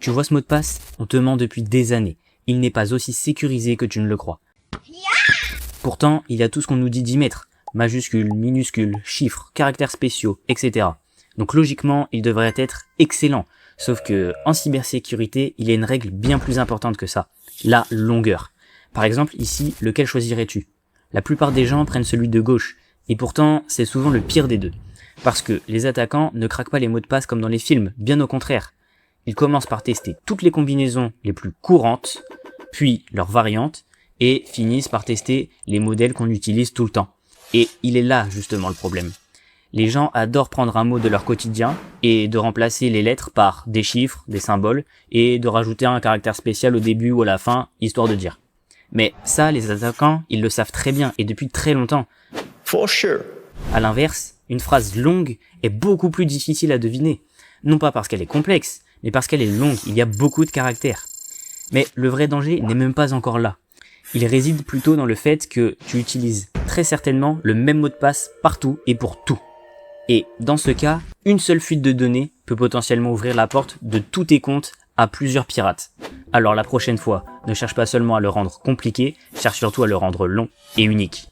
Tu vois ce mot de passe? On te ment depuis des années. Il n'est pas aussi sécurisé que tu ne le crois. Pourtant, il y a tout ce qu'on nous dit d'y mettre. Majuscules, minuscules, chiffres, caractères spéciaux, etc. Donc logiquement, il devrait être excellent. Sauf que, en cybersécurité, il y a une règle bien plus importante que ça. La longueur. Par exemple, ici, lequel choisirais-tu? La plupart des gens prennent celui de gauche. Et pourtant, c'est souvent le pire des deux. Parce que les attaquants ne craquent pas les mots de passe comme dans les films, bien au contraire. Ils commencent par tester toutes les combinaisons les plus courantes, puis leurs variantes, et finissent par tester les modèles qu'on utilise tout le temps. Et il est là justement le problème. Les gens adorent prendre un mot de leur quotidien et de remplacer les lettres par des chiffres, des symboles, et de rajouter un caractère spécial au début ou à la fin, histoire de dire. Mais ça, les attaquants, ils le savent très bien et depuis très longtemps. For sure. À l'inverse, une phrase longue est beaucoup plus difficile à deviner. Non pas parce qu'elle est complexe, mais parce qu'elle est longue, il y a beaucoup de caractères. Mais le vrai danger n'est même pas encore là. Il réside plutôt dans le fait que tu utilises très certainement le même mot de passe partout et pour tout. Et dans ce cas, une seule fuite de données peut potentiellement ouvrir la porte de tous tes comptes à plusieurs pirates. Alors la prochaine fois, ne cherche pas seulement à le rendre compliqué, cherche surtout à le rendre long et unique.